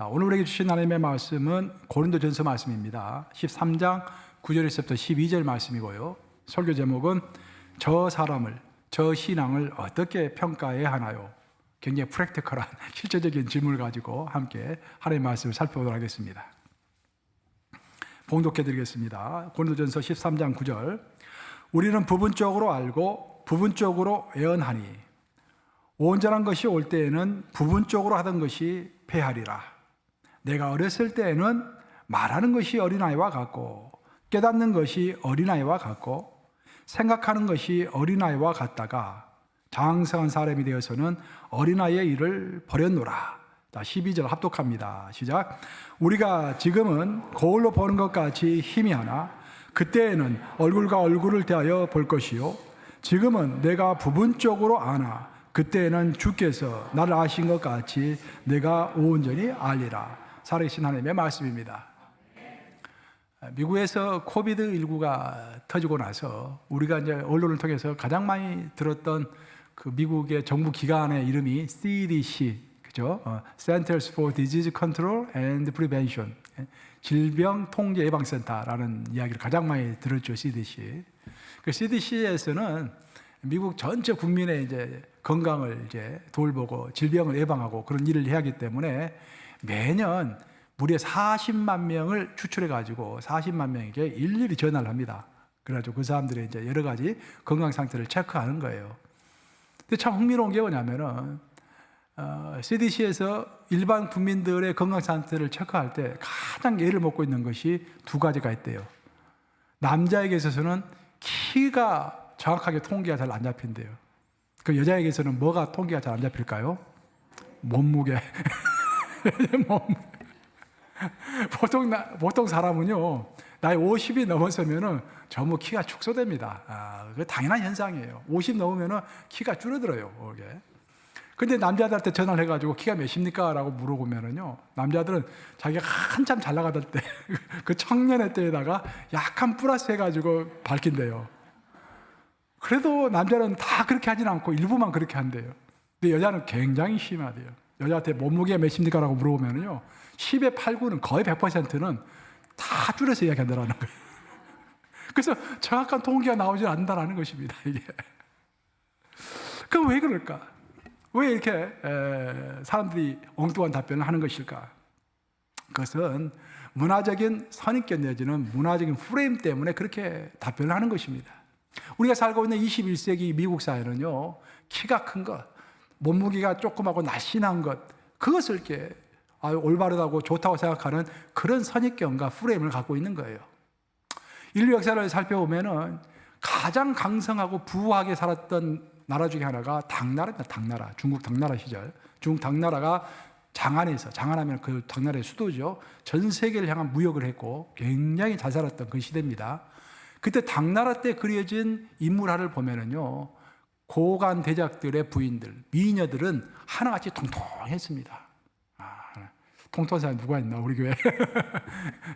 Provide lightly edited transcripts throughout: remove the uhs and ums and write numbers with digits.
자, 오늘 우리에게 주신 하나님의 말씀은 고린도전서 말씀입니다. 13장 9절에서부터 12절 말씀이고요. 설교 제목은 저 사람을, 저 신앙을 어떻게 평가해야 하나요? 굉장히 프랙티컬한 실제적인 질문을 가지고 함께 하나님의 말씀을 살펴보도록 하겠습니다. 봉독해 드리겠습니다. 고린도전서 13장 9절. 우리는 부분적으로 알고 부분적으로 예언하니 온전한 것이 올 때에는 부분적으로 하던 것이 패하리라. 내가 어렸을 때에는 말하는 것이 어린아이와 같고 깨닫는 것이 어린아이와 같고 생각하는 것이 어린아이와 같다가 장성한 사람이 되어서는 어린아이의 일을 버렸노라. 자, 12절 합독합니다. 시작. 우리가 지금은 거울로 보는 것 같이 희미하나 그때에는 얼굴과 얼굴을 대하여 볼 것이요 지금은 내가 부분적으로 아나 그때에는 주께서 나를 아신 것 같이 내가 온전히 알리라. 살아계신 하나님의 말씀입니다. 미국에서 코비드19가 터지고 나서 우리가 이제 언론을 통해서 가장 많이 들었던 그 미국의 정부 기관의 이름이 CDC, 그죠? Centers for Disease Control and Prevention, 질병 통제 예방센터라는 이야기를 가장 많이 들었죠, CDC. 그 CDC에서는 미국 전체 국민의 이제 건강을 이제 돌보고 질병을 예방하고 그런 일을 해야 하기 때문에 매년 무려 40만 명을 추출해 가지고 40만 명에게 일일이 전화를 합니다. 그래가지고 그 사람들의 이제 여러 가지 건강 상태를 체크하는 거예요. 근데 참 흥미로운 게 뭐냐면은 CDC에서 일반 국민들의 건강 상태를 체크할 때 가장 예를 먹고 있는 것이 두 가지가 있대요. 남자에게 있어서는 키가 정확하게 통계가 잘 안 잡힌대요. 그 여자에게서는 뭐가 통계가 잘 안 잡힐까요? 몸무게. 보통 사람은요, 나이 50이 넘어서면은 전부 키가 축소됩니다. 그게 당연한 현상이에요. 50 넘으면은 키가 줄어들어요, 이게. 근데 남자들한테 전화를 해가지고 키가 몇입니까? 라고 물어보면은요, 남자들은 자기가 한참 잘 나가던 때, 그 청년의 때에다가 약간 플러스 해가지고 밝힌대요. 그래도 남자는 다 그렇게 하진 않고 일부만 그렇게 한대요. 근데 여자는 굉장히 심하대요. 여자한테 몸무게 몇입니까? 라고 물어보면요, 10에 8, 9는 거의 100%는 다 줄여서 이야기한다는 거예요. 그래서 정확한 통계가 나오지 않는다는 것입니다, 이게. 그럼 왜 그럴까? 왜 이렇게 사람들이 엉뚱한 답변을 하는 것일까? 그것은 문화적인 선입견 내지는 문화적인 프레임 때문에 그렇게 답변을 하는 것입니다. 우리가 살고 있는 21세기 미국 사회는요, 키가 큰 것, 몸무게가 조그맣고 날씬한 것, 그것을 이렇게 올바르다고 좋다고 생각하는 그런 선입견과 프레임을 갖고 있는 거예요. 인류 역사를 살펴보면은 가장 강성하고 부하게 살았던 나라 중에 하나가 당나라입니다. 당나라. 중국 당나라 시절. 중국 당나라가 장안하면 그 당나라의 수도죠. 전 세계를 향한 무역을 했고 굉장히 잘 살았던 그 시대입니다. 그때 당나라 때 그려진 인물화를 보면은요, 고관 대작들의 부인들, 미녀들은 하나같이 통통했습니다. 통통한 사람이 누가 있나, 우리 교회.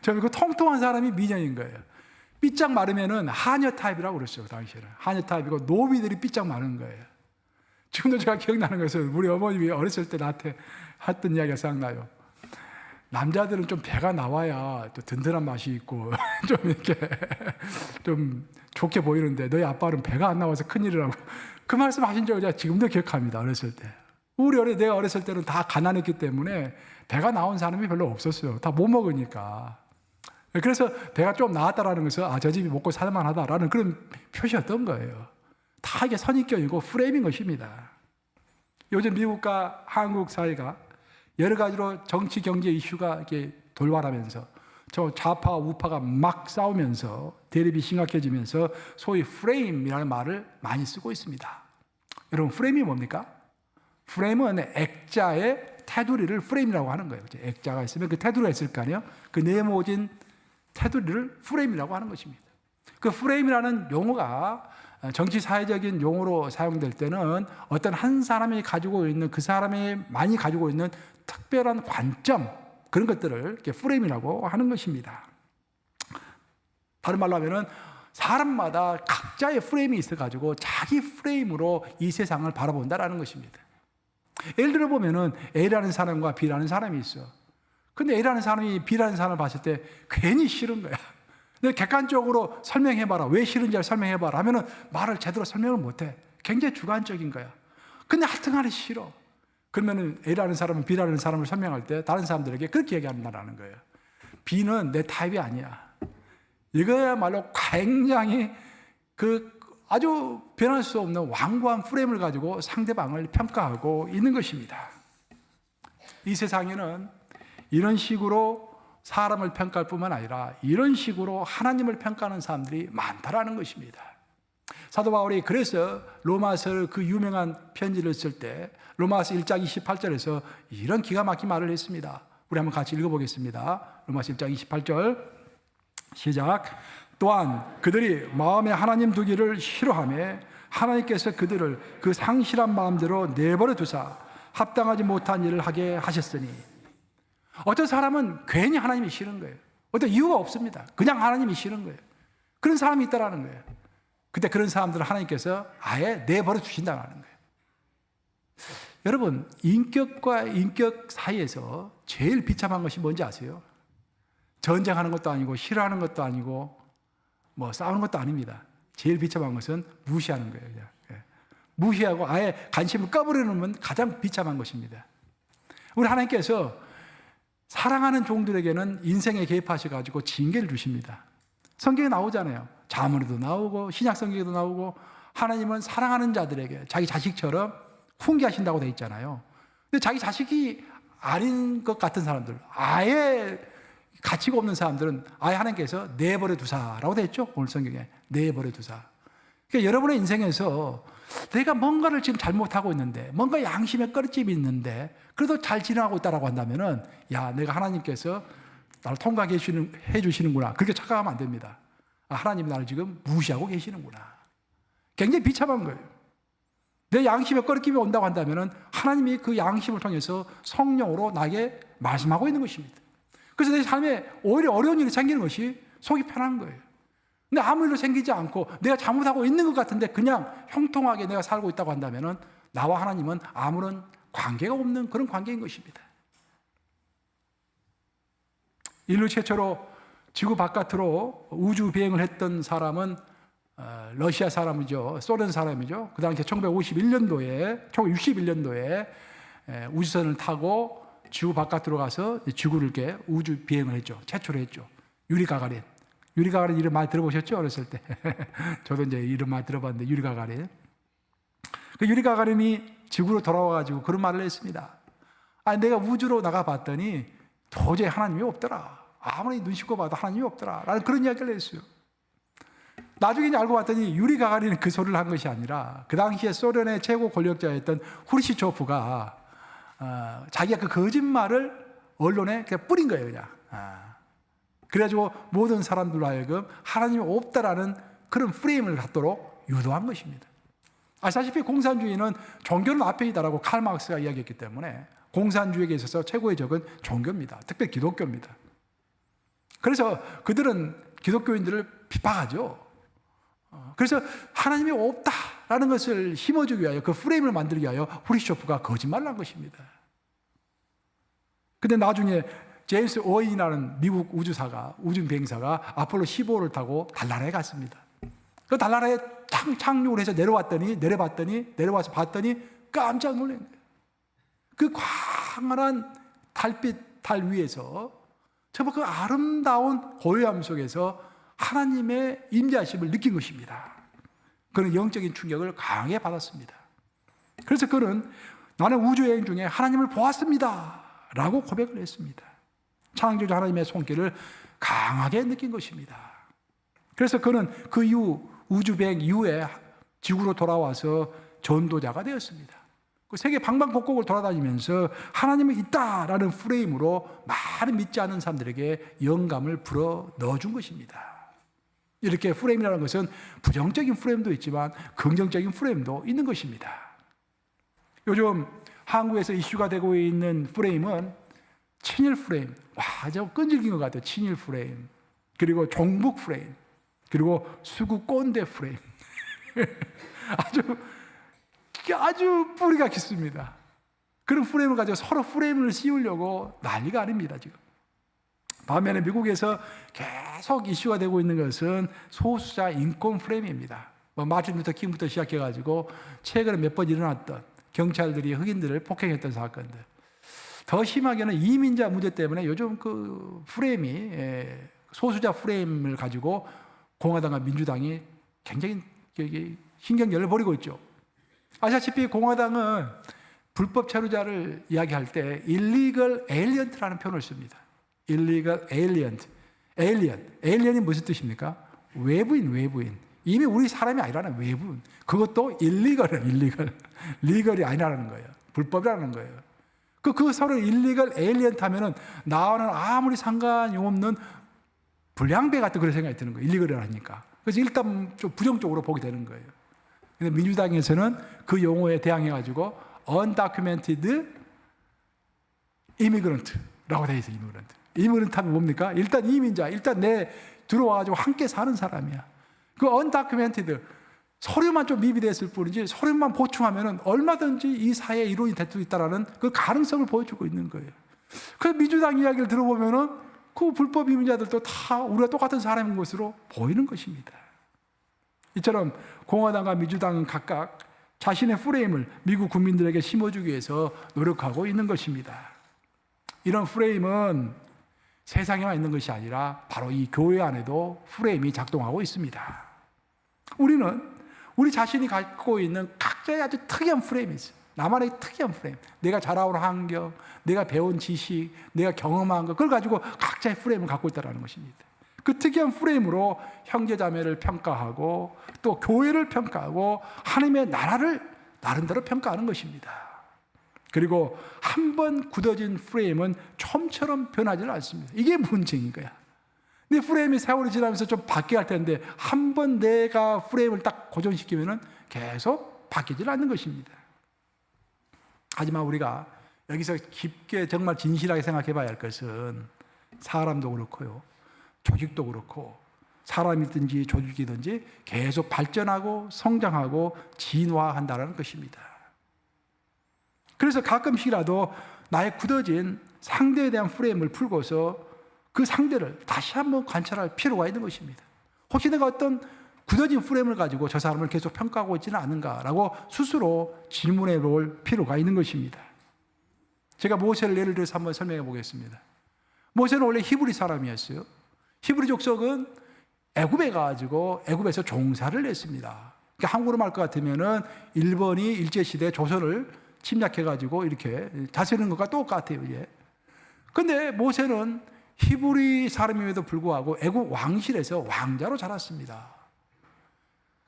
저 그 통통한 사람이 미녀인 거예요. 삐짝 마르면은 하녀 타입이라고 그랬어요, 당시에는. 하녀 타입이고 노비들이 삐짝 마른 거예요. 지금도 제가 기억나는 것은 우리 어머님이 어렸을 때 나한테 했던 이야기가 생각나요. 남자들은 좀 배가 나와야 또 든든한 맛이 있고 좀 이렇게 좀 좋게 보이는데 너희 아빠는 배가 안 나와서 큰일이라고 그 말씀 하신 적을 제가 지금도 기억합니다. 어렸을 때. 내가 어렸을 때는 다 가난했기 때문에 배가 나온 사람이 별로 없었어요. 다 못 먹으니까. 그래서 배가 좀 나왔다라는 것은 저 집이 먹고 살만하다라는 그런 표시였던 거예요. 다 이게 선입견이고 프레임인 것입니다. 요즘 미국과 한국 사회가 여러 가지로 정치 경제 이슈가 이렇게 돌발하면서 저 좌파와 우파가 막 싸우면서 대립이 심각해지면서 소위 프레임이라는 말을 많이 쓰고 있습니다. 여러분, 프레임이 뭡니까? 프레임은 액자의 테두리를 프레임이라고 하는 거예요. 액자가 있으면 그 테두리가 있을 거 아니에요? 그 네모진 테두리를 프레임이라고 하는 것입니다. 그 프레임이라는 용어가 정치 사회적인 용어로 사용될 때는 어떤 한 사람이 가지고 있는 그 사람이 많이 가지고 있는 특별한 관점, 그런 것들을 이렇게 프레임이라고 하는 것입니다. 다른 말로 하면은 사람마다 각자의 프레임이 있어가지고 자기 프레임으로 이 세상을 바라본다라는 것입니다. 예를 들어 보면은 A라는 사람과 B라는 사람이 있어. 근데 A라는 사람이 B라는 사람을 봤을 때 괜히 싫은 거야. 근데 객관적으로 설명해봐라. 왜 싫은지 설명해봐라 하면은 말을 제대로 설명을 못해. 굉장히 주관적인 거야. 근데 하여튼간에 싫어. 그러면은 A라는 사람은 B라는 사람을 설명할 때 다른 사람들에게 그렇게 얘기한다는 거예요. B는 내 타입이 아니야. 이거야말로 굉장히 아주 변할 수 없는 완고한 프레임을 가지고 상대방을 평가하고 있는 것입니다. 이 세상에는 이런 식으로 사람을 평가할 뿐만 아니라 이런 식으로 하나님을 평가하는 사람들이 많다라는 것입니다. 사도 바울이 그래서 로마서 그 유명한 편지를 쓸 때 로마서 1장 28절에서 이런 기가 막힌 말을 했습니다. 우리 한번 같이 읽어보겠습니다. 로마서 1장 28절 시작. 또한 그들이 마음에 하나님 두기를 싫어하며 하나님께서 그들을 그 상실한 마음대로 내버려 두사 합당하지 못한 일을 하게 하셨으니. 어떤 사람은 괜히 하나님이 싫은 거예요. 어떤 이유가 없습니다. 그냥 하나님이 싫은 거예요. 그런 사람이 있다라는 거예요. 근데 그런 사람들을 하나님께서 아예 내버려 두신다는 거예요. 여러분, 인격과 인격 사이에서 제일 비참한 것이 뭔지 아세요? 전쟁하는 것도 아니고 싫어하는 것도 아니고 뭐 싸우는 것도 아닙니다. 제일 비참한 것은 무시하는 거예요. 그냥. 무시하고 아예 관심을 꺼버리는 가장 비참한 것입니다. 우리 하나님께서 사랑하는 종들에게는 인생에 개입하셔가지고 징계를 주십니다. 성경에 나오잖아요. 자문에도 나오고 신약 성경에도 나오고 하나님은 사랑하는 자들에게 자기 자식처럼 훈계하신다고 되어 있잖아요. 근데 자기 자식이 아닌 것 같은 사람들, 아예 가치가 없는 사람들은 아예 하나님께서 내버려 두사라고 되어 있죠. 오늘 성경에 내버려 두사. 그러니까 여러분의 인생에서 내가 뭔가를 지금 잘못하고 있는데 뭔가 양심에 꺼리낌이 있는데 그래도 잘 지나가고 있다고 한다면은 야, 내가 하나님께서 나를 통과해 주시는구나. 그렇게 착각하면 안 됩니다. 아, 하나님이 나를 지금 무시하고 계시는구나. 굉장히 비참한 거예요. 내 양심에 꺼리낌이 온다고 한다면은 하나님이 그 양심을 통해서 성령으로 나에게 말씀하고 있는 것입니다. 그래서 내 삶에 오히려 어려운 일이 생기는 것이 속이 편한 거예요. 근데 아무 일도 생기지 않고 내가 잘못하고 있는 것 같은데 그냥 형통하게 내가 살고 있다고 한다면 나와 하나님은 아무런 관계가 없는 그런 관계인 것입니다. 인류 최초로 지구 바깥으로 우주 비행을 했던 사람은 러시아 사람이죠. 소련 사람이죠. 그 당시에 1961년도에 우주선을 타고 지구 바깥으로 가서 지구를 이렇게 우주 비행을 했죠. 최초로 했죠. 유리 가가린 이름 많이 들어보셨죠? 어렸을 때. 저도 이제 이름 많이 들어봤는데, 유리 가가린. 그 유리 가가린이 지구로 돌아와가지고 그런 말을 했습니다. 아, 내가 우주로 나가봤더니 도저히 하나님이 없더라. 아무리 눈 씻고 봐도 하나님이 없더라. 라는 그런 이야기를 했어요. 나중에 이제 알고 봤더니 유리 가가린은 그 소리를 한 것이 아니라 그 당시에 소련의 최고 권력자였던 후르시초프가 자기가 그 거짓말을 언론에 그냥 뿌린 거예요, 그냥. 그래가지고 모든 사람들로 하여금 하나님이 없다라는 그런 프레임을 갖도록 유도한 것입니다. 아시다시피 공산주의는 종교는 앞에 있다라고 칼 마르크스가 이야기했기 때문에 공산주의에 있어서 최고의 적은 종교입니다. 특별히 기독교입니다. 그래서 그들은 기독교인들을 비판하죠. 그래서 하나님이 없다라는 것을 심어주기 위하여 그 프레임을 만들기 위하여 후르시초프가 거짓말을 한 것입니다. 근데 나중에 제임스 오웬이라는 미국 우주 비행사가 아폴로 15호를 타고 달나라에 갔습니다. 그 달나라에 착륙을 해서 내려와서 봤더니 깜짝 놀란 거예요. 그 광활한 달 위에서 정말 그 아름다운 고요함 속에서 하나님의 임재하심을 느낀 것입니다. 그는 영적인 충격을 강하게 받았습니다. 그래서 그는 나는 우주여행 중에 하나님을 보았습니다 라고 고백을 했습니다. 창조주 하나님의 손길을 강하게 느낀 것입니다. 그래서 그는 그 이후 우주비행 이후에 지구로 돌아와서 전도자가 되었습니다. 그 세계 방방곡곡을 돌아다니면서 하나님이 있다라는 프레임으로 많은 믿지 않는 사람들에게 영감을 불어 넣어준 것입니다. 이렇게 프레임이라는 것은 부정적인 프레임도 있지만 긍정적인 프레임도 있는 것입니다. 요즘 한국에서 이슈가 되고 있는 프레임은 친일 프레임, 저 끈질긴 것 같아요. 친일 프레임, 그리고 종북 프레임, 그리고 수구 꼰대 프레임. 아주 뿌리가 깊습니다. 그런 프레임을 가지고 서로 프레임을 씌우려고 난리가 아닙니다, 지금. 반면에 미국에서 계속 이슈가 되고 있는 것은 소수자 인권 프레임입니다. 마틴 루터 킹부터 시작해가지고 최근에 몇 번 일어났던 경찰들이 흑인들을 폭행했던 사건들. 더 심하게는 이민자 문제 때문에 요즘 그 프레임이, 소수자 프레임을 가지고 공화당과 민주당이 굉장히 신경전을 벌이고 있죠. 아시다시피 공화당은 불법 체류자를 이야기할 때 illegal alien라는 표현을 씁니다. illegal alien. alien이 무슨 뜻입니까? 외부인. 이미 우리 사람이 아니라는 외부인. 그것도 illegal이 아니라는 거예요. 불법이라는 거예요. 그 서로 illegal alien 하면은 나와는 아무리 상관이 없는 불량배 같은 그런 생각이 드는 거예요. illegal이라니까. 그래서 일단 좀 부정적으로 보게 되는 거예요. 근데 민주당에서는 그 용어에 대항해가지고 undocumented immigrant라고 되어 있어요. immigrant 하면 뭡니까? 일단 이민자, 일단 들어와가지고 함께 사는 사람이야. 그 undocumented, 서류만 좀 미비됐을 뿐이지 서류만 보충하면은 얼마든지 이 사회의 일원이 될 수 있다라는 그 가능성을 보여주고 있는 거예요. 그래서 민주당 이야기를 들어보면은 그 불법 이민자들도 다 우리가 똑같은 사람인 것으로 보이는 것입니다. 이처럼 공화당과 민주당은 각각 자신의 프레임을 미국 국민들에게 심어주기 위해서 노력하고 있는 것입니다. 이런 프레임은 세상에만 있는 것이 아니라 바로 이 교회 안에도 프레임이 작동하고 있습니다. 우리 자신이 갖고 있는 각자의 아주 특이한 프레임이 있어요. 나만의 특이한 프레임. 내가 자라온 환경, 내가 배운 지식, 내가 경험한 것, 그걸 가지고 각자의 프레임을 갖고 있다는 것입니다. 그 특이한 프레임으로 형제자매를 평가하고 또 교회를 평가하고 하나님의 나라를 나름대로 평가하는 것입니다. 그리고 한 번 굳어진 프레임은 촘처럼 변하지 않습니다. 이게 문제인 거야. 근데 프레임이 세월이 지나면서 좀 바뀌어야 할 텐데 한 번 내가 프레임을 딱 고정시키면 계속 바뀌지 않는 것입니다. 하지만 우리가 여기서 깊게 정말 진실하게 생각해 봐야 할 것은 사람도 그렇고요. 조직도 그렇고 사람이든지 조직이든지 계속 발전하고 성장하고 진화한다는 것입니다. 그래서 가끔씩이라도 나의 굳어진 상대에 대한 프레임을 풀고서 그 상대를 다시 한번 관찰할 필요가 있는 것입니다. 혹시 내가 어떤 굳어진 프레임을 가지고 저 사람을 계속 평가하고 있지는 않은가라고 스스로 질문해 볼 필요가 있는 것입니다. 제가 모세를 예를 들어서 한번 설명해 보겠습니다. 모세는 원래 히브리 사람이었어요. 히브리 족속은 애굽에 가가지고 애굽에서 종사를 했습니다. 그러니까 한국으로 말 것 같으면은 일본이 일제시대 조선을 침략해가지고 이렇게 다스리는 것과 똑같아요. 이게. 근데 모세는 히브리 사람임에도 불구하고 애굽 왕실에서 왕자로 자랐습니다.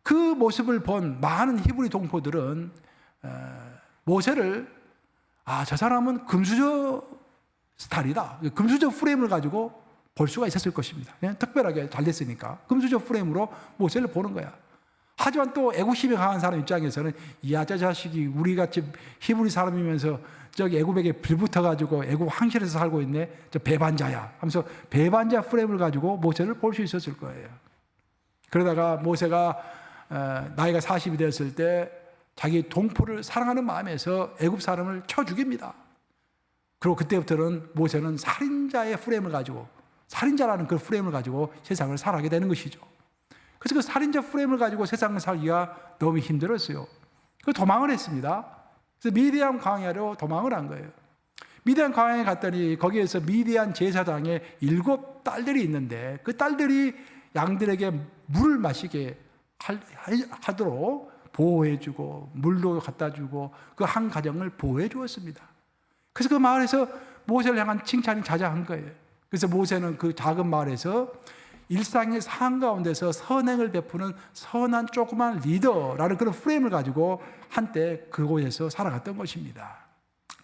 그 모습을 본 많은 히브리 동포들은 모세를 저 사람은 금수저 스타일이다. 금수저 프레임을 가지고 볼 수가 있었을 것입니다. 그냥 특별하게 잘 됐으니까 금수저 프레임으로 모세를 보는 거야. 하지만 또 애국심이 강한 사람 입장에서는 저 자식이 우리같이 히브리 사람이면서 저기 애굽에게 빌붙어가지고 애굽 황실에서 살고 있네. 저 배반자야 하면서 배반자 프레임을 가지고 모세를 볼 수 있었을 거예요. 그러다가 모세가 나이가 40이 되었을 때 자기 동포를 사랑하는 마음에서 애굽 사람을 쳐 죽입니다. 그리고 그때부터는 모세는 살인자의 프레임을 가지고 살인자라는 그 프레임을 가지고 세상을 살아가게 되는 것이죠. 그래서 그 살인자 프레임을 가지고 세상을 살기가 너무 힘들었어요. 그 도망을 했습니다. 그래서 미디안 광야로 도망을 한 거예요. 미디안 광야에 갔더니 거기에서 미디안 제사장의 7 딸들이 있는데 그 딸들이 양들에게 물을 마시게 하도록 보호해주고 물도 갖다 주고 그 한 가정을 보호해 주었습니다. 그래서 그 마을에서 모세를 향한 칭찬이 자자한 거예요. 그래서 모세는 그 작은 마을에서 일상의 삶 가운데서 선행을 베푸는 선한 조그만 리더라는 그런 프레임을 가지고 한때 그곳에서 살아갔던 것입니다.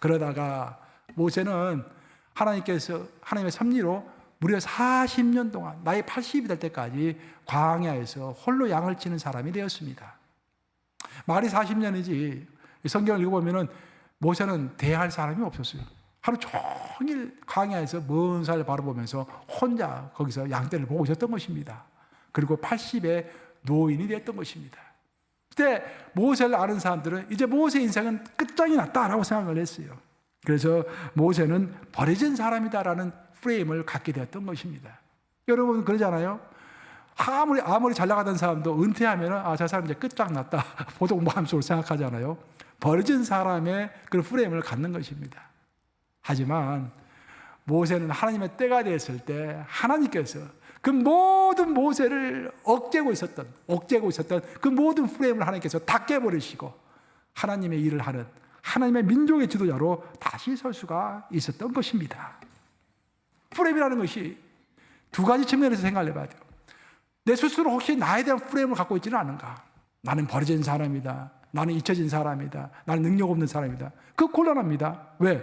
그러다가 모세는 하나님의 섭리로 무려 40년 동안 나이 80이 될 때까지 광야에서 홀로 양을 치는 사람이 되었습니다. 말이 40년이지 성경을 읽어보면 모세는 대할 사람이 없었어요. 하루 종일 광야에서 먼 산 바라보면서 혼자 거기서 양떼를 보고 있었던 것입니다. 그리고 80에 노인이 됐던 것입니다. 그때 모세를 아는 사람들은 이제 모세 인생은 끝장이 났다라고 생각을 했어요. 그래서 모세는 버려진 사람이다라는 프레임을 갖게 되었던 것입니다. 여러분 그러잖아요. 아무리 잘 나가던 사람도 은퇴하면 저 사람 이제 끝장났다 보통 마음속으로 생각하잖아요. 버려진 사람의 그런 프레임을 갖는 것입니다. 하지만 모세는 하나님의 때가 됐을 때 하나님께서 그 모든 모세를 억제고 있었던 그 모든 프레임을 하나님께서 다 깨버리시고 하나님의 일을 하는 하나님의 민족의 지도자로 다시 설 수가 있었던 것입니다. 프레임이라는 것이 두 가지 측면에서 생각을 해봐야 돼요. 내 스스로 혹시 나에 대한 프레임을 갖고 있지는 않은가? 나는 버려진 사람이다. 나는 잊혀진 사람이다. 나는 능력 없는 사람이다. 그거 곤란합니다. 왜?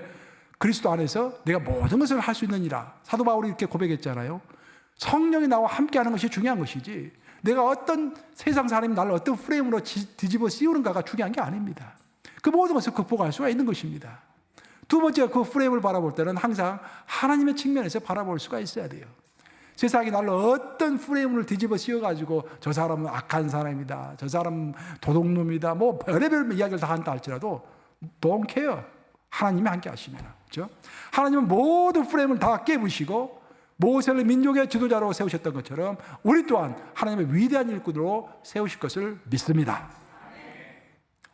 그리스도 안에서 내가 모든 것을 할 수 있느니라. 사도 바울이 이렇게 고백했잖아요. 성령이 나와 함께하는 것이 중요한 것이지 내가 어떤 세상 사람이 나를 어떤 프레임으로 뒤집어 씌우는가가 중요한 게 아닙니다. 그 모든 것을 극복할 수가 있는 것입니다. 두 번째가 그 프레임을 바라볼 때는 항상 하나님의 측면에서 바라볼 수가 있어야 돼요. 세상이 나를 어떤 프레임을 뒤집어 씌워가지고 저 사람은 악한 사람이다, 저 사람은 도둑놈이다, 뭐 별의별 이야기를 다 한다 할지라도 don't care. 하나님이 함께 하시면, 그렇죠? 하나님은 모든 프레임을 다 깨부시고 모세를 민족의 지도자로 세우셨던 것처럼 우리 또한 하나님의 위대한 일꾼으로 세우실 것을 믿습니다.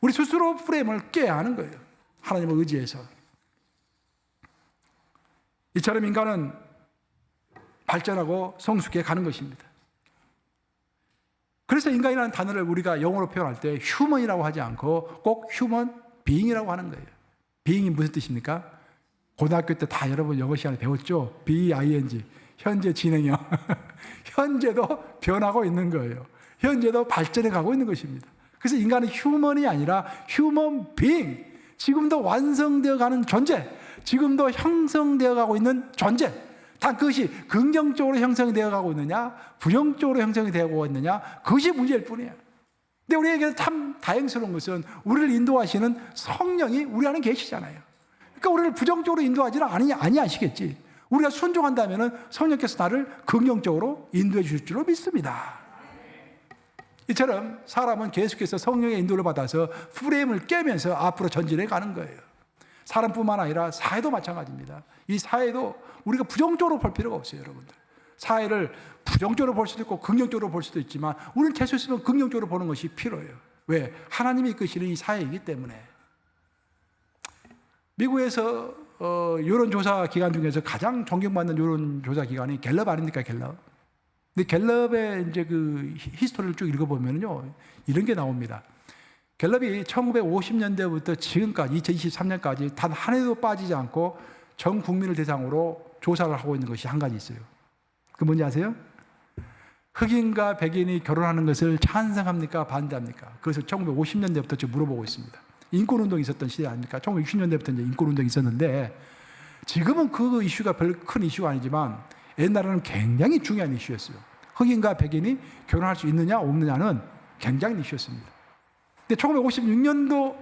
우리 스스로 프레임을 깨야 하는 거예요. 하나님을 의지해서. 이처럼 인간은 발전하고 성숙해 가는 것입니다. 그래서 인간이라는 단어를 우리가 영어로 표현할 때 휴먼이라고 하지 않고 꼭 휴먼 비잉이라고 하는 거예요. 비잉이 무슨 뜻입니까? 고등학교 때 다 여러분 영어 시간에 배웠죠? B-I-N-G. 현재 진행형. 현재도 변하고 있는 거예요. 현재도 발전해 가고 있는 것입니다. 그래서 인간은 휴먼이 아니라 휴먼 비잉. 지금도 완성되어 가는 존재. 지금도 형성되어 가고 있는 존재. 단 그것이 긍정적으로 형성이 되어 가고 있느냐, 부정적으로 형성이 되고 있느냐, 그것이 문제일 뿐이에요. 근데 우리에게 참 다행스러운 것은 우리를 인도하시는 성령이 우리 안에 계시잖아요. 그러니까 우리를 부정적으로 인도하지는 아니하시겠지. 우리가 순종한다면 성령께서 나를 긍정적으로 인도해 주실 줄로 믿습니다. 이처럼 사람은 계속해서 성령의 인도를 받아서 프레임을 깨면서 앞으로 전진해 가는 거예요. 사람뿐만 아니라 사회도 마찬가지입니다. 이 사회도 우리가 부정적으로 볼 필요가 없어요, 여러분들. 사회를 부정적으로 볼 수도 있고 긍정적으로 볼 수도 있지만 우리는 계속 있으면 긍정적으로 보는 것이 필요해요. 왜? 하나님이 이끄시는 이 사회이기 때문에. 미국에서 여론조사 기관 중에서 가장 존경받는 여론조사 기관이 갤럽 아닙니까, 갤럽? 근데 갤럽의 이제 그 히스토리를 쭉 읽어보면요, 이런 게 나옵니다. 갤럽이 1950년대부터 지금까지 2023년까지 단 한 해도 빠지지 않고 전 국민을 대상으로 조사를 하고 있는 것이 한 가지 있어요. 그 뭔지 아세요? 흑인과 백인이 결혼하는 것을 찬성합니까? 반대합니까? 그것을 1950년대부터 지금 물어보고 있습니다. 인권운동이 있었던 시대 아닙니까? 1960년대부터 이제 인권운동이 있었는데 지금은 그 이슈가 별 큰 이슈가 아니지만 옛날에는 굉장히 중요한 이슈였어요. 흑인과 백인이 결혼할 수 있느냐 없느냐는 굉장히 이슈였습니다. 근데 1956년도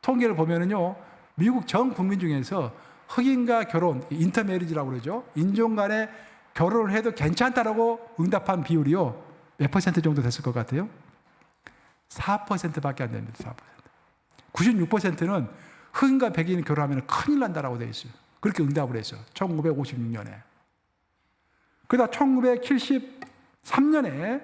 통계를 보면은요, 미국 전 국민 중에서 흑인과 결혼, 인터메리지라고 그러죠. 인종 간에 결혼을 해도 괜찮다라고 응답한 비율이요, 몇 퍼센트 정도 됐을 것 같아요? 4%밖에 안 됩니다. 4%. 96%는 흑인과 백인이 결혼하면 큰일 난다라고 되어 있어요. 그렇게 응답을 했어요. 1956년에. 그러다 1973년에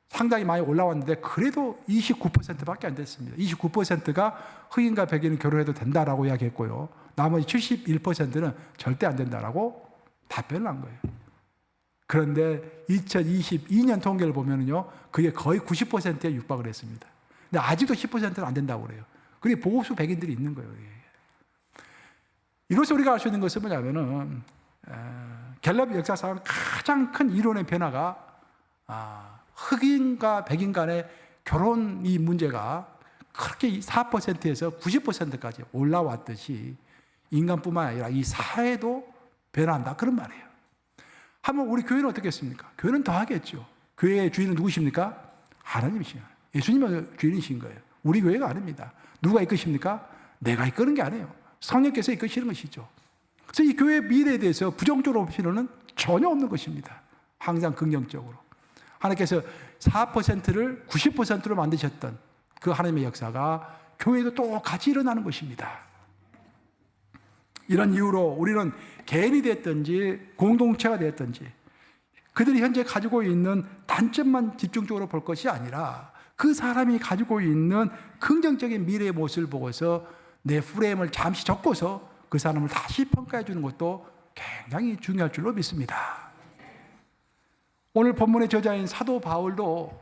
상당히 많이 올라왔는데 그래도 29%밖에 안 됐습니다. 29%가 흑인과 백인은 결혼해도 된다라고 이야기했고요. 나머지 71%는 절대 안 된다라고 답변을 한 거예요. 그런데 2022년 통계를 보면요, 그게 거의 90%에 육박을 했습니다. 근데 아직도 10%는 안 된다고 그래요. 그게 보수 백인들이 있는 거예요. 이로써 우리가 알 수 있는 것은 뭐냐면은 갤럽 역사상 가장 큰 이론의 변화가 흑인과 백인 간의 결혼 이 문제가 그렇게 4%에서 90%까지 올라왔듯이 인간뿐만 아니라 이 사회도 변화한다, 그런 말이에요. 하면 우리 교회는 어떻겠습니까? 교회는 더 하겠죠. 교회의 주인은 누구십니까? 하나님이시요. 예수님이 주인이신 거예요. 우리 교회가 아닙니다. 누가 이끄십니까? 내가 이끄는 게 아니에요. 성령께서 이끄시는 것이죠. 그래서 이 교회의 미래에 대해서 부정적으로 볼 필요는 전혀 없는 것입니다. 항상 긍정적으로. 하나님께서 4%를 90%로 만드셨던 그 하나님의 역사가 교회도 똑같이 일어나는 것입니다. 이런 이유로 우리는 개인이 됐든지 공동체가 됐든지 그들이 현재 가지고 있는 단점만 집중적으로 볼 것이 아니라 그 사람이 가지고 있는 긍정적인 미래의 모습을 보고서 내 프레임을 잠시 접고서 그 사람을 다시 평가해 주는 것도 굉장히 중요할 줄로 믿습니다. 오늘 본문의 저자인 사도 바울도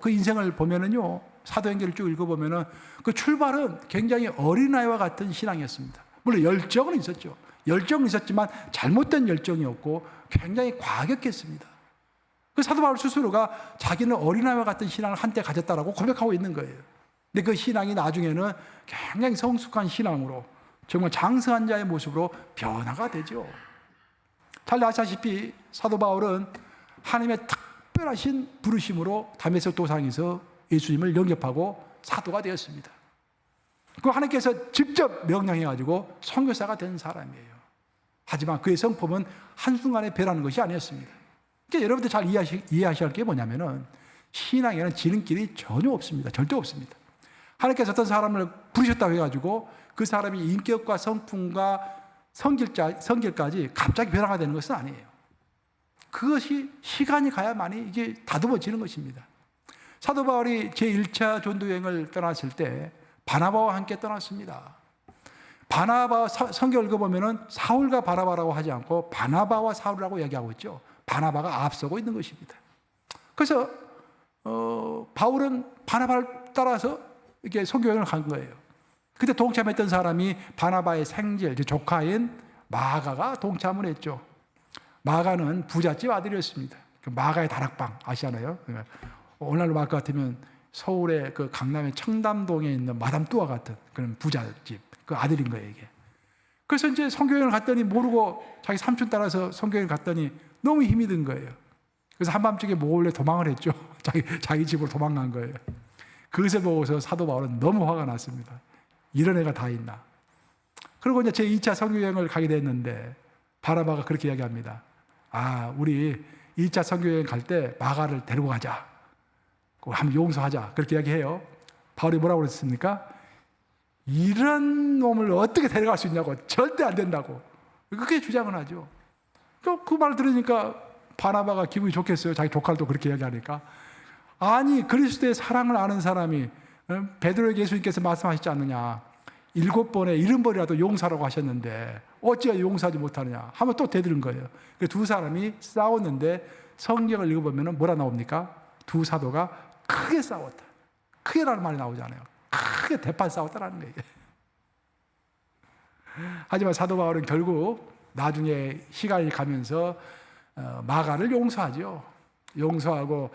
그 인생을 보면은요, 사도행전을 쭉 읽어보면은 그 출발은 굉장히 어린아이와 같은 신앙이었습니다. 물론 열정은 있었죠. 열정은 있었지만 잘못된 열정이었고 굉장히 과격했습니다. 그 사도 바울 스스로가 자기는 어린아이와 같은 신앙을 한때 가졌다라고 고백하고 있는 거예요. 근데 그 신앙이 나중에는 굉장히 성숙한 신앙으로 정말 장성한 자의 모습으로 변화가 되죠. 잘 아시다시피 사도 바울은 하나님의 특별하신 부르심으로 다메섹 도상에서 예수님을 영접하고 사도가 되었습니다. 그 하나님께서 직접 명령해가지고 선교사가 된 사람이에요. 하지만 그의 성품은 한순간에 변하는 것이 아니었습니다. 그러니까 여러분들 잘 이해하셔야 할 게 뭐냐면은 신앙에는 지름길이 전혀 없습니다. 절대 없습니다. 하나님께서 어떤 사람을 부르셨다고 해가지고 그 사람이 인격과 성품과 성질까지 갑자기 변화가 되는 것은 아니에요. 그것이 시간이 가야만이 이게 다듬어지는 것입니다. 사도 바울이 제1차 전도여행을 떠났을 때 바나바와 함께 떠났습니다. 바나바 성경 읽어보면은 사울과 바나바라고 하지 않고 바나바와 사울이라고 얘기하고 있죠. 바나바가 앞서고 있는 것입니다. 그래서 바울은 바나바를 따라서 이렇게 선교여행을 간 거예요. 그때 동참했던 사람이 바나바의 생질, 조카인 마가가 동참을 했죠. 마가는 부잣집 아들이었습니다. 마가의 다락방 아시잖아요. 오늘날로 말 것 같으면 서울의 그 강남의 청담동에 있는 마담 뚜아 같은 그런 부잣집 그 아들인 거예요, 이게. 그래서 이제 선교여행을 갔더니 모르고 자기 삼촌 따라서 선교여행 갔더니 너무 힘이 든 거예요. 그래서 한밤중에 몰래 도망을 했죠. 자기 집으로 도망간 거예요. 그것을 보고서 사도 바울은 너무 화가 났습니다. 이런 애가 다 있나. 그리고 이제 제 2차 선교여행을 가게 됐는데 바나바가 그렇게 이야기합니다. 우리 2차 선교여행 갈 때 마가를 데리고 가자. 한번 용서하자. 그렇게 이야기해요. 바울이 뭐라고 그랬습니까? 이런 놈을 어떻게 데려갈 수 있냐고. 절대 안 된다고. 그렇게 주장을 하죠. 또 그 말 들으니까 바나바가 기분이 좋겠어요. 자기 조카도 그렇게 이야기하니까. 아니, 그리스도의 사랑을 아는 사람이 베드로에게 예수님께서 말씀하시지 않느냐. 7번의 70번이라도 용서하라고 하셨는데 어찌하여 용서하지 못하느냐 하면 또 대들은 거예요. 그 두 사람이 싸웠는데 성경을 읽어보면 뭐라 나옵니까? 두 사도가 크게 싸웠다. 크게라는 말이 나오잖아요. 크게 대판 싸웠다라는 거예요. 하지만 사도 바울은 결국 나중에 시간이 가면서 마가를 용서하죠. 용서하고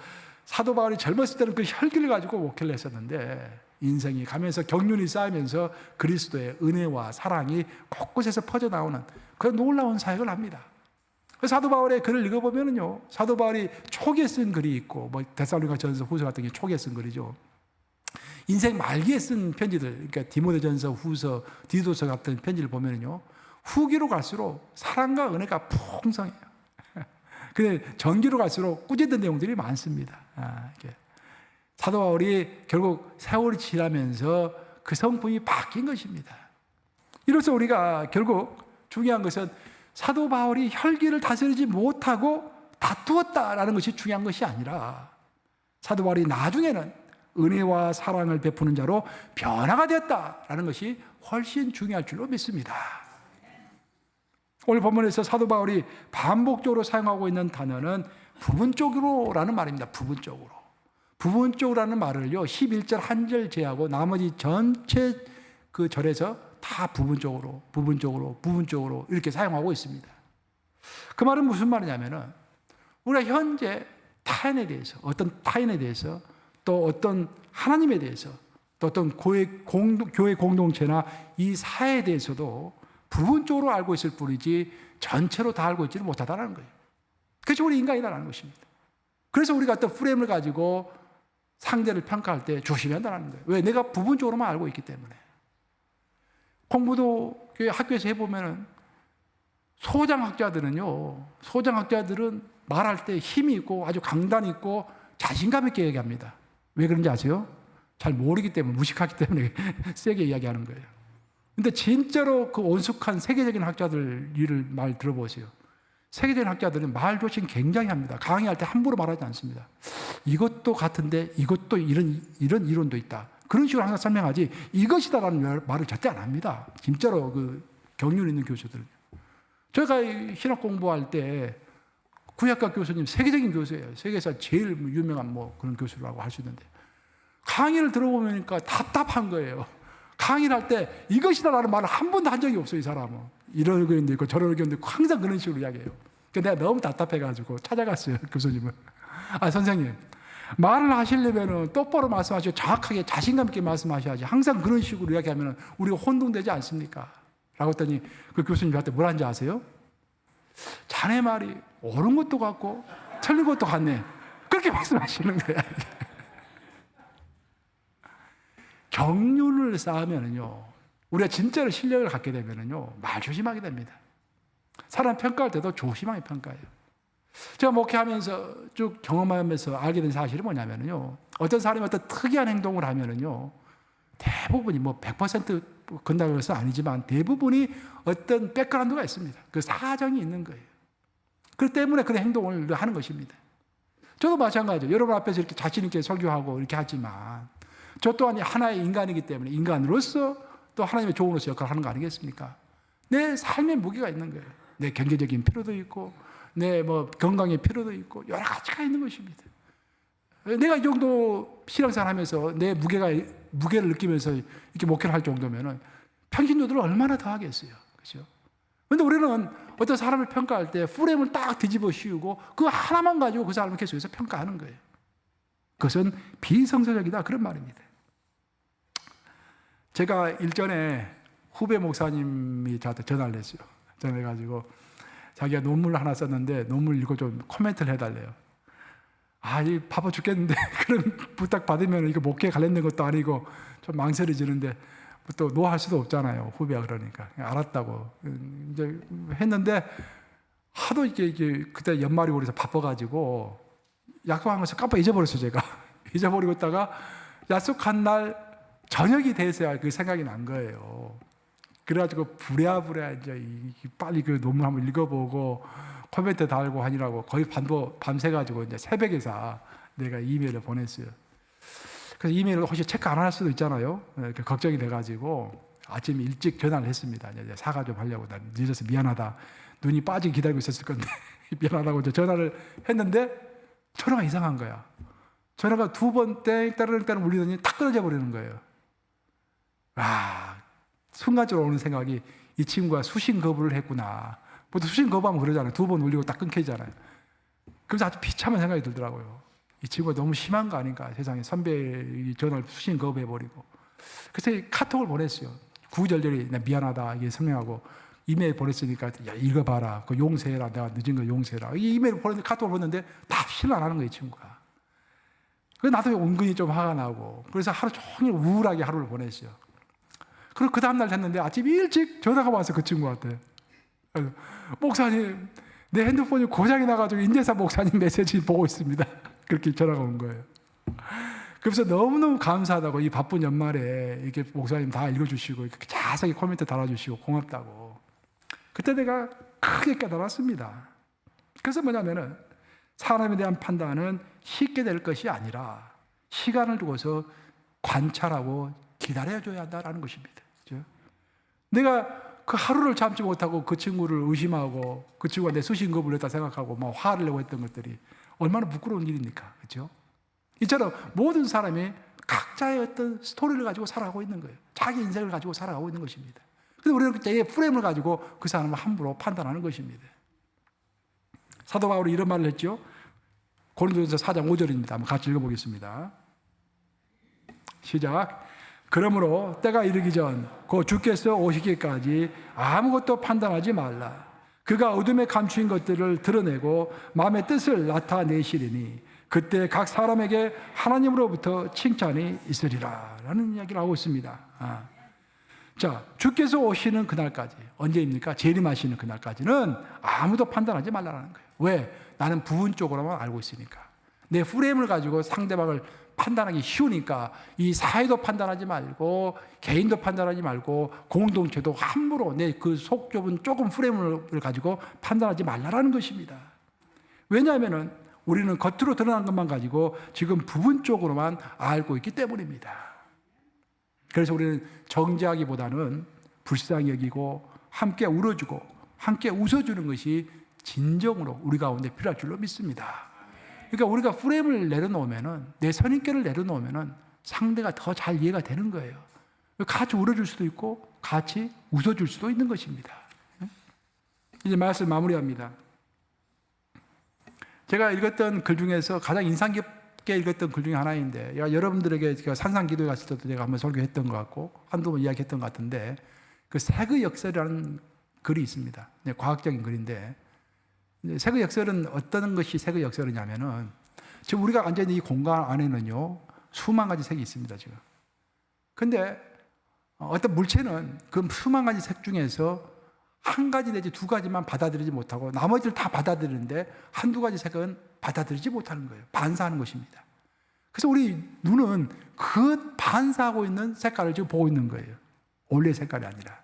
사도 바울이 젊었을 때는 그 혈기를 가지고 목회를 했었는데 인생이 가면서 경륜이 쌓이면서 그리스도의 은혜와 사랑이 곳곳에서 퍼져나오는 그런 놀라운 사역을 합니다. 사도 바울의 글을 읽어보면요, 사도 바울이 초기에 쓴 글이 있고, 데살로니가전서 후서 같은 게 초기에 쓴 글이죠. 인생 말기에 쓴 편지들, 그러니까 디모데전서, 후서, 디도서 같은 편지를 보면요, 후기로 갈수록 사랑과 은혜가 풍성해요. 근데 전기로 갈수록 꾸짖는 내용들이 많습니다. 사도 바울이 결국 세월이 지나면서 그 성품이 바뀐 것입니다. 이로써 우리가 결국 중요한 것은 사도 바울이 혈기를 다스리지 못하고 다투었다라는 것이 중요한 것이 아니라 사도 바울이 나중에는 은혜와 사랑을 베푸는 자로 변화가 되었다라는 것이 훨씬 중요할 줄로 믿습니다. 오늘 본문에서 사도 바울이 반복적으로 사용하고 있는 단어는 부분적으로라는 말입니다. 부분적으로라는 말을요, 11절 한 절 제하고 나머지 전체 그 절에서 다 부분적으로 이렇게 사용하고 있습니다. 그 말은 무슨 말이냐면은 우리가 현재 타인에 대해서 또 어떤 하나님에 대해서 또 어떤 교회 공동체나 이 사회에 대해서도 부분적으로 알고 있을 뿐이지 전체로 다 알고 있지는 못하다는 거예요. 그것이 우리 인간이라는 것입니다. 그래서 우리가 어떤 프레임을 가지고 상대를 평가할 때 조심해야 한다는 거예요. 왜? 내가 부분적으로만 알고 있기 때문에. 공부도 학교에서 해보면은 소장학자들은 말할 때 힘이 있고 아주 강단 있고 자신감 있게 얘기합니다. 왜 그런지 아세요? 잘 모르기 때문에, 무식하기 때문에 세게 이야기하는 거예요. 근데 진짜로 그 온숙한 세계적인 학자들 일을 말 들어보세요. 세계적인 학자들은 말 조심 굉장히 합니다. 강의할 때 함부로 말하지 않습니다. 이것도 같은데 이것도 이런 이론도 있다. 그런 식으로 항상 설명하지 이것이다라는 말을 절대 안 합니다. 진짜로 그 경륜 있는 교수들. 제가 신학 공부할 때 구약학 교수님 세계적인 교수예요. 세계에서 제일 유명한 뭐 그런 교수라고 할 수 있는데 강의를 들어보니까 답답한 거예요. 강의를 할 때 이것이다라는 말을 한 번도 한 적이 없어요. 이 사람은. 이런 의견도 있고 저런 의견도 있고 항상 그런 식으로 이야기해요. 그러니까 내가 너무 답답해가지고 찾아갔어요. 교수님을. 선생님 말을 하시려면 똑바로 말씀하시고 정확하게 자신감 있게 말씀하셔야지 항상 그런 식으로 이야기하면 우리가 혼동되지 않습니까? 라고 했더니 그 교수님 저한테 뭐라는지 아세요? 자네 말이 옳은 것도 같고 틀린 것도 같네. 그렇게 말씀하시는 거예요. 경륜을 쌓으면은요, 우리가 진짜로 실력을 갖게 되면은요, 말 조심하게 됩니다. 사람 평가할 때도 조심하게 평가해요. 제가 목회하면서 쭉 경험하면서 알게 된 사실이 뭐냐면요, 어떤 사람이 어떤 특이한 행동을 하면은요, 대부분이 뭐 100% 건다고 해서 아니지만 대부분이 어떤 백그라운드가 있습니다. 그 사정이 있는 거예요. 그 때문에 그런 행동을 하는 것입니다. 저도 마찬가지예요. 여러분 앞에서 이렇게 자신 있게 설교하고 이렇게 하지만 저 또한 하나의 인간이기 때문에 인간으로서 또 하나님의 종으로서 역할을 하는 거 아니겠습니까? 내 삶의 무게가 있는 거예요. 내 경제적인 필요도 있고 내 뭐 건강의 필요도 있고 여러 가지가 있는 것입니다. 내가 이 정도 신앙생활 하면서 내 무게를 느끼면서 이렇게 목회를 할 정도면은 평신도들은 얼마나 더 하겠어요. 그렇죠? 근데 우리는 어떤 사람을 평가할 때 프레임을 딱 뒤집어 씌우고 그 하나만 가지고 그 사람을 계속해서 평가하는 거예요. 그것은 비성서적이다. 그런 말입니다. 제가 일전에 후배 목사님이 저한테 전화를 했어요. 전화해가지고 자기가 논문을 하나 썼는데 논문 읽고 좀 코멘트를 해달래요. 이 바빠 죽겠는데 그런 부탁 받으면 이거 목회에 관련된 것도 아니고 좀 망설여지는데 또 노할 수도 없잖아요. 후배가 그러니까. 알았다고. 이제 했는데 하도 이게 그때 연말이고 그래서 바빠가지고 약속한 것을 깜빡 잊어버렸어요, 제가. 잊어버리고 있다가 약속한 날 저녁이 돼서야 그 생각이 난 거예요. 그래가지고 부랴부랴 이제 빨리 그 논문 한번 읽어보고 코멘트 달고 하느라고 거의 밤새가지고 이제 새벽에서 내가 이메일을 보냈어요. 그래서 이메일을 혹시 체크 안 할 수도 있잖아요. 걱정이 돼가지고 아침 일찍 전화를 했습니다. 이제 사과 좀 하려고. 난 늦어서 미안하다. 눈이 빠지게 기다리고 있었을 건데 미안하다고 이제 전화를 했는데 전화가 이상한 거야. 전화가 두 번 땡따르릉 울리더니 탁 끊어져 버리는 거예요. 순간적으로 오는 생각이 이 친구가 수신 거부를 했구나. 보통 수신 거부하면 그러잖아요. 두 번 울리고 딱 끊기잖아요. 그래서 아주 비참한 생각이 들더라고요. 이 친구가 너무 심한 거 아닌가. 세상에 선배 전화를 수신 거부해버리고. 그래서 카톡을 보냈어요. 구구절절히 미안하다 이게 설명하고 이메일 보냈으니까 야 읽어봐라. 그 용서해라. 내가 늦은 거 용서해라. 이 이메일 보냈는데 카톡을 보냈는데 답신을 안 하는 거예요. 이 친구가. 그래서 나도 은근히 좀 화가 나고 그래서 하루 종일 우울하게 하루를 보냈어요. 그리고 그 다음날 됐는데 아침 일찍 전화가 왔어요. 그 친구한테. 목사님 내 핸드폰이 고장이 나가지고 인제사 목사님 메시지 보고 있습니다. 그렇게 전화가 온 거예요. 그래서 너무너무 감사하다고 이 바쁜 연말에 이렇게 목사님 다 읽어주시고 이렇게 자세히 코멘트 달아주시고 고맙다고. 그때 내가 크게 깨달았습니다. 그래서 뭐냐면은 사람에 대한 판단은 쉽게 될 것이 아니라 시간을 두고서 관찰하고 기다려줘야 한다는 것입니다. 그렇죠? 내가 그 하루를 참지 못하고 그 친구를 의심하고 그 친구가 내 수신 거부를 했다 생각하고 막 화를 내고 했던 것들이 얼마나 부끄러운 일입니까? 그렇죠? 이처럼 모든 사람이 각자의 어떤 스토리를 가지고 살아가고 있는 거예요. 자기 인생을 가지고 살아가고 있는 것입니다. 그래서 우리는 그때의 프레임을 가지고 그 사람을 함부로 판단하는 것입니다. 사도 바울이 이런 말을 했죠. 고린도전서 4장 5절입니다. 한번 같이 읽어보겠습니다. 시작. 그러므로 때가 이르기 전 곧 주께서 오시기까지 아무것도 판단하지 말라. 그가 어둠에 감추인 것들을 드러내고 마음의 뜻을 나타내시리니 그때 각 사람에게 하나님으로부터 칭찬이 있으리라 라는 이야기를 하고 있습니다. 자, 주께서 오시는 그날까지 언제입니까? 재림하시는 그날까지는 아무도 판단하지 말라는 거예요. 왜? 나는 부분적으로만 알고 있으니까. 내 프레임을 가지고 상대방을 판단하기 쉬우니까 이 사회도 판단하지 말고 개인도 판단하지 말고 공동체도 함부로 내 그 속 좁은 조금 프레임을 가지고 판단하지 말라라는 것입니다. 왜냐하면 우리는 겉으로 드러난 것만 가지고 지금 부분적으로만 알고 있기 때문입니다. 그래서 우리는 정죄하기보다는 불쌍히 여기고 함께 울어주고 함께 웃어주는 것이 진정으로 우리 가운데 필요할 줄로 믿습니다. 그러니까 우리가 프레임을 내려놓으면은, 내 선입견을 내려놓으면은 상대가 더 잘 이해가 되는 거예요. 같이 울어줄 수도 있고 같이 웃어줄 수도 있는 것입니다. 이제 말씀 마무리합니다. 제가 읽었던 글 중에서 가장 인상 깊게 읽었던 글 중에 하나인데, 여러분들에게 제가 산상기도에 갔을 때도 제가 한번 설교했던 것 같고 한두 번 이야기했던 것 같은데, 그 세그 역설이라는 글이 있습니다. 과학적인 글인데, 세그 역설은 어떤 것이 세그 역설이냐면은, 지금 우리가 앉아 있는 이 공간 안에는요 수만 가지 색이 있습니다 지금. 근데 어떤 물체는 그 수만 가지 색 중에서 한 가지 내지 두 가지만 받아들이지 못하고 나머지를 다 받아들이는데 한두 가지 색은 받아들이지 못하는 거예요. 반사하는 것입니다. 그래서 우리 눈은 그 반사하고 있는 색깔을 지금 보고 있는 거예요. 원래 색깔이 아니라.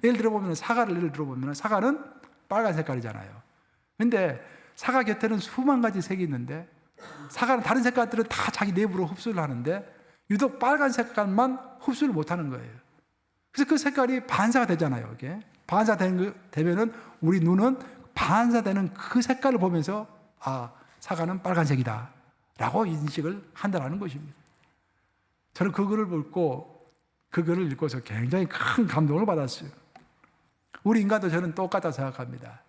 예를 들어보면 사과는 빨간 색깔이잖아요. 근데 사과 곁에는 수만 가지 색이 있는데, 사과는 다른 색깔들은 다 자기 내부로 흡수를 하는데 유독 빨간 색깔만 흡수를 못하는 거예요. 그래서 그 색깔이 반사가 되잖아요. 이게 반사되면은 우리 눈은 반사되는 그 색깔을 보면서 사과는 빨간색이다 라고 인식을 한다는 것입니다. 저는 그 글을 읽고서 굉장히 큰 감동을 받았어요. 우리 인간도 저는 똑같다 생각합니다.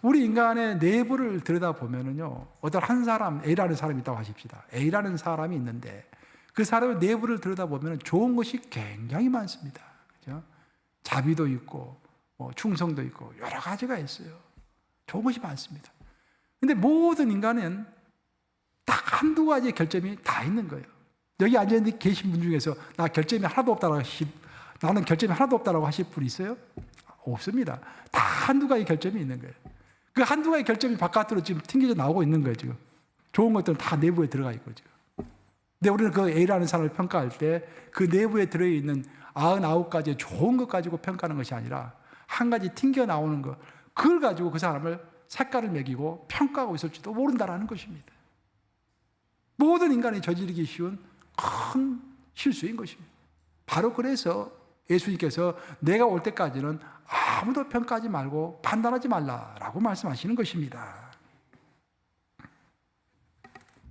우리 인간의 내부를 들여다보면은요, 어떤 한 사람, A라는 사람이 있다고 하십시다. A라는 사람이 있는데 그 사람의 내부를 들여다보면 좋은 것이 굉장히 많습니다. 그죠? 자비도 있고 충성도 있고 여러 가지가 있어요. 좋은 것이 많습니다. 근데 모든 인간은 딱 한두 가지의 결점이 다 있는 거예요. 여기 앉아 계신 분 중에서 나는 결점이 하나도 없다라고 하실 분 있어요? 없습니다. 다 한두 가지 결점이 있는 거예요. 그 한두 가지 결점이 바깥으로 지금 튕겨져 나오고 있는 거예요, 지금. 좋은 것들은 다 내부에 들어가 있고, 지금. 근데 우리는 그 A라는 사람을 평가할 때 그 내부에 들어있는 99가지의 좋은 것 가지고 평가하는 것이 아니라 한 가지 튕겨 나오는 것, 그걸 가지고 그 사람을 색깔을 매기고 평가하고 있을지도 모른다라는 것입니다. 모든 인간이 저지르기 쉬운 큰 실수인 것입니다. 바로 그래서 예수님께서 내가 올 때까지는 아무도 평가하지 말고 판단하지 말라라고 말씀하시는 것입니다.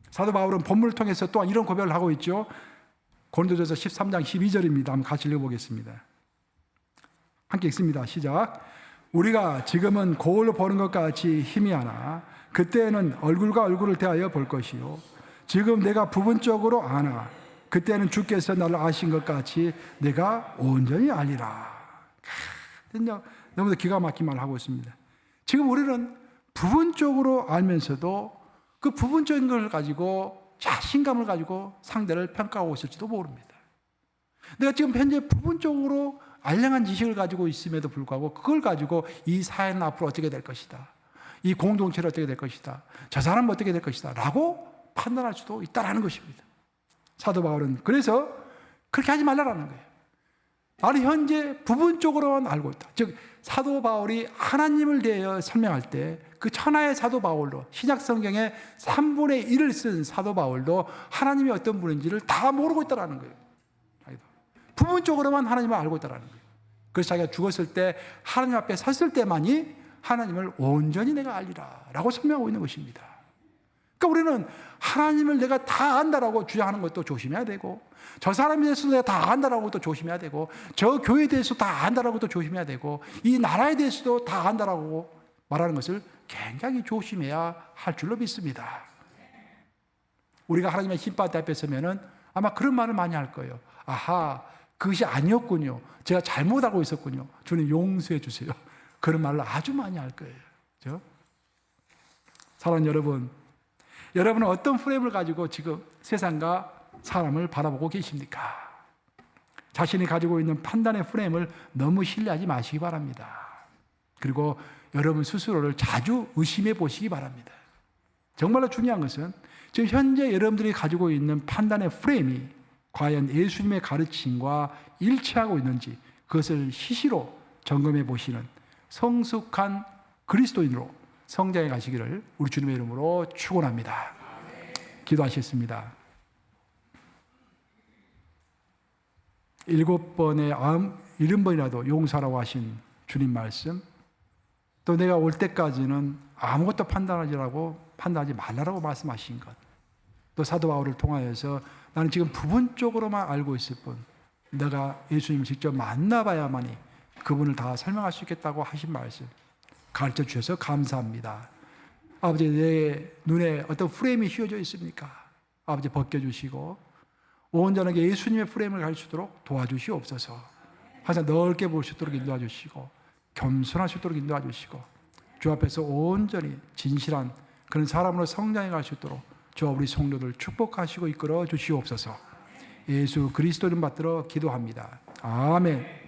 사도 바울은 본문을 통해서 또한 이런 고백을 하고 있죠. 고린도전서 13장 12절입니다. 한번 같이 읽어보겠습니다. 함께 읽습니다. 시작. 우리가 지금은 거울로 보는 것 같이 희미하나 그때는 얼굴과 얼굴을 대하여 볼 것이요 지금 내가 부분적으로 아나 그때는 주께서 나를 아신 것 같이 내가 온전히 알리라. 너무도 기가 막힌 말을 하고 있습니다. 지금 우리는 부분적으로 알면서도 그 부분적인 걸 가지고 자신감을 가지고 상대를 평가하고 있을지도 모릅니다. 내가 지금 현재 부분적으로 알량한 지식을 가지고 있음에도 불구하고 그걸 가지고 이 사회는 앞으로 어떻게 될 것이다, 이 공동체는 어떻게 될 것이다, 저 사람은 어떻게 될 것이다 라고 판단할 수도 있다는 것입니다. 사도 바울은 그래서 그렇게 하지 말라라는 거예요. 나는 현재 부분적으로만 알고 있다. 즉 사도 바울이 하나님을 대하여 설명할 때 그 천하의 사도 바울도, 신약 성경의 3분의 1을 쓴 사도 바울도 하나님이 어떤 분인지를 다 모르고 있다는 거예요. 부분적으로만 하나님을 알고 있다는 거예요. 그래서 자기가 죽었을 때 하나님 앞에 섰을 때만이 하나님을 온전히 내가 알리라 라고 설명하고 있는 것입니다. 그러니까 우리는 하나님을 내가 다 안다라고 주장하는 것도 조심해야 되고, 저 사람에 대해서도 내가 다 안다라고 또 조심해야 되고, 저 교회에 대해서도 다 안다라고 또 조심해야 되고, 이 나라에 대해서도 다 안다라고 말하는 것을 굉장히 조심해야 할 줄로 믿습니다. 우리가 하나님의 힘바다 앞에 서면은 아마 그런 말을 많이 할 거예요. 아하, 그것이 아니었군요. 제가 잘못하고 있었군요. 주님 용서해 주세요. 그런 말을 아주 많이 할 거예요. 그렇죠? 사랑하는 여러분, 여러분은 어떤 프레임을 가지고 지금 세상과 사람을 바라보고 계십니까? 자신이 가지고 있는 판단의 프레임을 너무 신뢰하지 마시기 바랍니다. 그리고 여러분 스스로를 자주 의심해 보시기 바랍니다. 정말로 중요한 것은 지금 현재 여러분들이 가지고 있는 판단의 프레임이 과연 예수님의 가르침과 일치하고 있는지 그것을 시시로 점검해 보시는 성숙한 그리스도인으로 성장해 가시기를 우리 주님의 이름으로 축원합니다. 기도하시겠습니다. 7번에 70번이라도 용서하라고 하신 주님 말씀, 또 내가 올 때까지는 아무것도 판단하지 말라고 말씀하신 것, 또 사도 바울을 통하여서 나는 지금 부분적으로만 알고 있을 뿐 내가 예수님을 직접 만나봐야만이 그분을 다 설명할 수 있겠다고 하신 말씀 가르쳐 주셔서 감사합니다. 아버지, 내 눈에 어떤 프레임이 휘어져 있습니까? 아버지, 벗겨주시고 온전하게 예수님의 프레임을 갈 수 있도록 도와주시옵소서. 항상 넓게 볼 수 있도록 인도해 주시고 겸손할 수 있도록 인도해 주시고 주 앞에서 온전히 진실한 그런 사람으로 성장해 갈 수 있도록 주와 우리 성도들 축복하시고 이끌어 주시옵소서. 예수 그리스도 이름 받들어 기도합니다. 아멘.